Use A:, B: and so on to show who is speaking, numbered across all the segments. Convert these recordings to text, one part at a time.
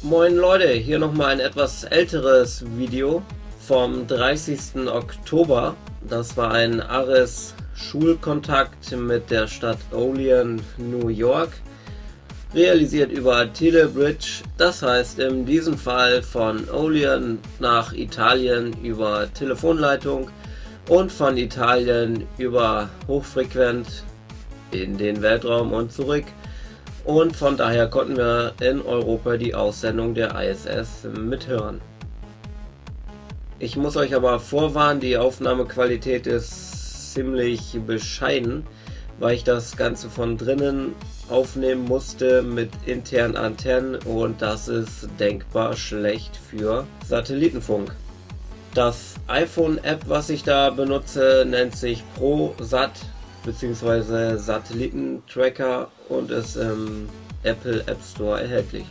A: Moin Leute, hier nochmal ein etwas älteres Video vom 30. Oktober. Das war ein ARISS Schulkontakt mit der Stadt Olean, New York, realisiert über Telebridge, das heißt in diesem Fall von Olean nach Italien über Telefonleitung und von Italien über hochfrequent in den Weltraum und zurück. Und von daher konnten wir in Europa die Aussendung der ISS mithören. Ich muss euch aber vorwarnen, die Aufnahmequalität ist ziemlich bescheiden, weil ich das Ganze von drinnen aufnehmen musste mit internen Antennen und das ist denkbar schlecht für Satellitenfunk. Das iPhone-App, was ich da benutze, nennt sich ProSat bzw. Satellitentracker und ist im Apple App Store erhältlich.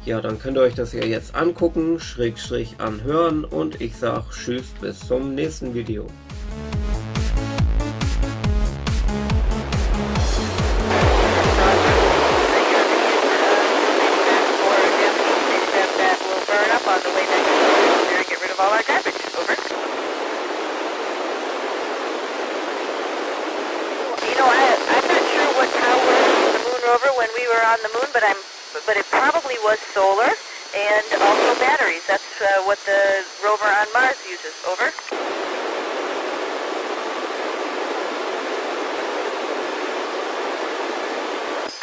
A: Ja, dann könnt ihr euch das ja jetzt angucken, / anhören und ich sag tschüss, bis zum nächsten Video.
B: When we were on the moon, but it probably was solar and also batteries. That's what the rover on Mars uses. Over.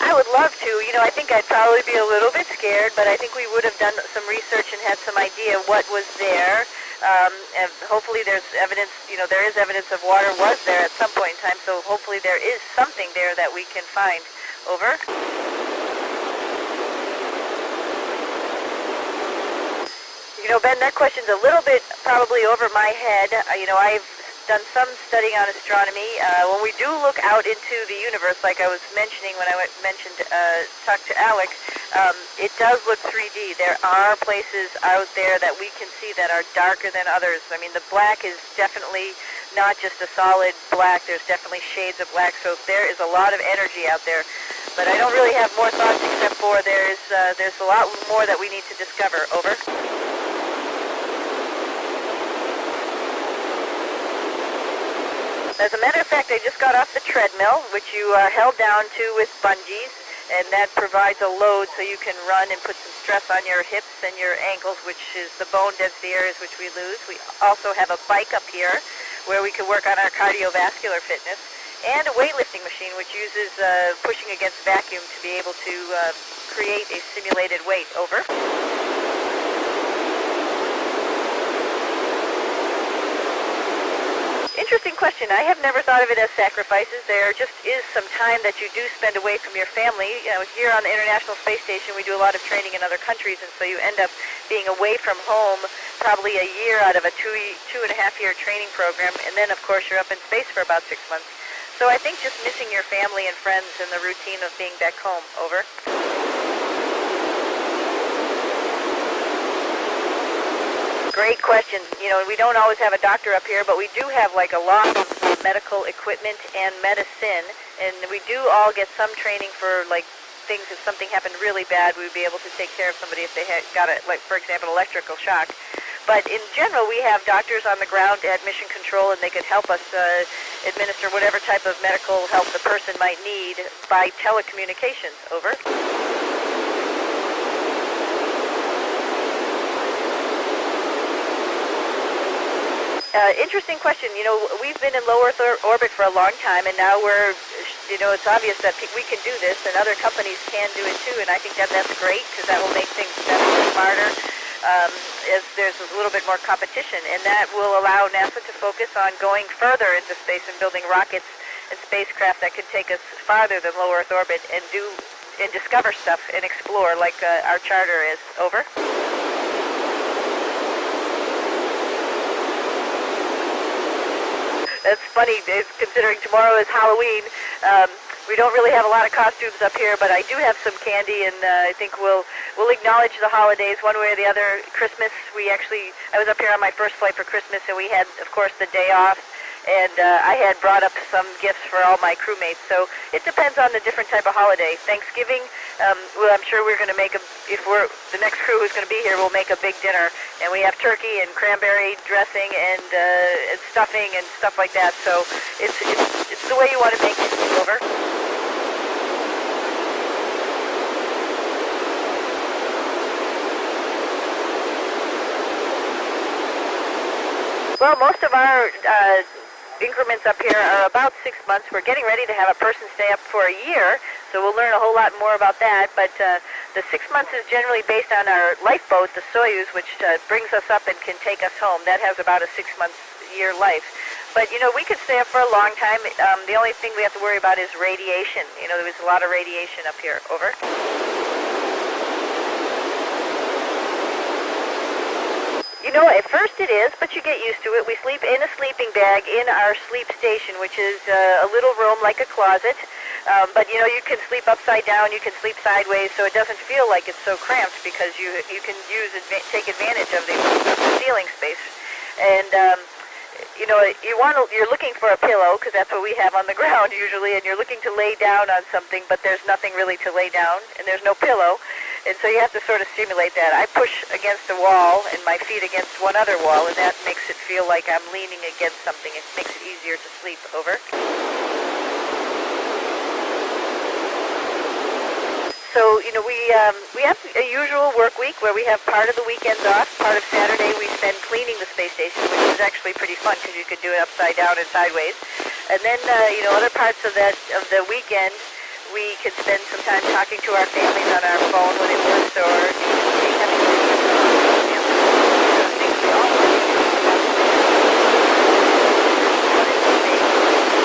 B: I would love to. I think I'd probably be a little bit scared, but I think we would have done some research and had some idea what was there. And hopefully there's evidence, there is evidence of water was there at some point in time, so hopefully there is something there that we can find. Over. Ben, that question's a little bit probably over my head. I've done some studying on astronomy. When we do look out into the universe, like I was mentioning when I talked to Alex, it does look 3D. There are places out there that we can see that are darker than others. I mean, the black is definitely not just a solid black. There's definitely shades of black, so there is a lot of energy out there. But I don't really have more thoughts except for there's a lot more that we need to discover. Over. As a matter of fact, I just got off the treadmill, which you held down to with bungees, and that provides a load so you can run and put some stress on your hips and your ankles, which is the bone density areas which we lose. We also have a bike up here where we can work on our cardiovascular fitness, and a weightlifting machine which uses pushing against vacuum to be able to create a simulated weight. Over. Interesting question. I have never thought of it as sacrifices. There just is some time that you do spend away from your family. Here on the International Space Station, we do a lot of training in other countries, and so you end up being away from home probably a year out of a 2.5-year training program, and then, of course, you're up in space for about 6 months. So I think just missing your family and friends and the routine of being back home. Over. Great question. We don't always have a doctor up here, but we do have like a lot of medical equipment and medicine, and we do all get some training for like things. If something happened really bad, we would be able to take care of somebody if they had got for example, electrical shock. But in general, we have doctors on the ground at Mission Control, and they could help us administer whatever type of medical help the person might need by telecommunications. Over. Interesting question. We've been in low Earth orbit for a long time, and now we're, it's obvious that we can do this, and other companies can do it too, and I think that's great, because that will make things better and smarter, as there's a little bit more competition, and that will allow NASA to focus on going further into space and building rockets and spacecraft that can take us farther than low Earth orbit and discover stuff and explore like our charter is. Over. That's funny, considering tomorrow is Halloween. We don't really have a lot of costumes up here, but I do have some candy, and I think we'll acknowledge the holidays one way or the other. Christmas, I was up here on my first flight for Christmas, and we had, of course, the day off. and I had brought up some gifts for all my crewmates. So it depends on the different type of holiday. Thanksgiving, well, I'm sure we're going to make the next crew who's going to be here will make a big dinner, and we have turkey and cranberry dressing and stuffing and stuff like that. So it's the way you want to make it. Over. Well, most of our increments up here are about 6 months. We're getting ready to have a person stay up for a year, so we'll learn a whole lot more about that. But the 6 months is generally based on our lifeboat, the Soyuz, which brings us up and can take us home. That has about a 6-month year life. But, we could stay up for a long time. The only thing we have to worry about is radiation. There was a lot of radiation up here. Over. At first it is, but you get used to it. We sleep in a sleeping bag in our sleep station, which is a little room like a closet. But, you can sleep upside down, you can sleep sideways, so it doesn't feel like it's so cramped because you can take advantage of the ceiling space. And, you're looking for a pillow, because that's what we have on the ground usually, and you're looking to lay down on something, but there's nothing really to lay down, and there's no pillow. And so you have to sort of simulate that. I push against a wall and my feet against one other wall, and that makes it feel like I'm leaning against something. It makes it easier to sleep. Over. So, we have a usual work week where we have part of the weekends off. Part of Saturday we spend cleaning the space station, which is actually pretty fun because you could do it upside down and sideways. And then, other parts of the weekend, we could spend some time talking to our families on our phone when it works, or having things we all want.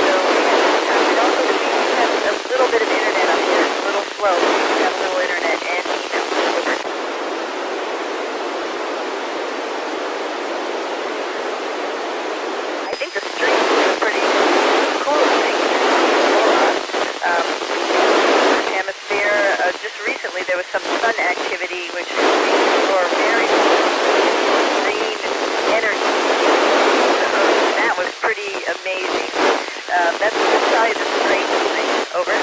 B: So we have a little bit of internet up here. It's a little slow. We have a little internet and email. Over. I think the streams are pretty cool thing. Hemisphere. Just recently there was some sun activity which for very green energy. That was pretty amazing. That's probably the strangest thing. Over.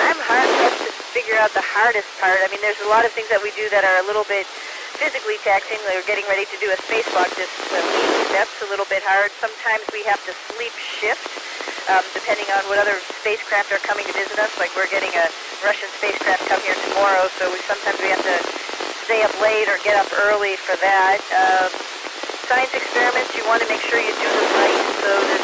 B: I'm hard pressed to figure out the hardest part. I mean, there's a lot of things that we do that are a little bit physically taxing. We're getting ready to do a spacewalk this week. That's a little bit hard. Sometimes we have to sleep shift, depending on what other spacecraft are coming to visit us. Like we're getting a Russian spacecraft come here tomorrow, so sometimes we have to stay up late or get up early for that. Science experiments, you want to make sure you do them right, so that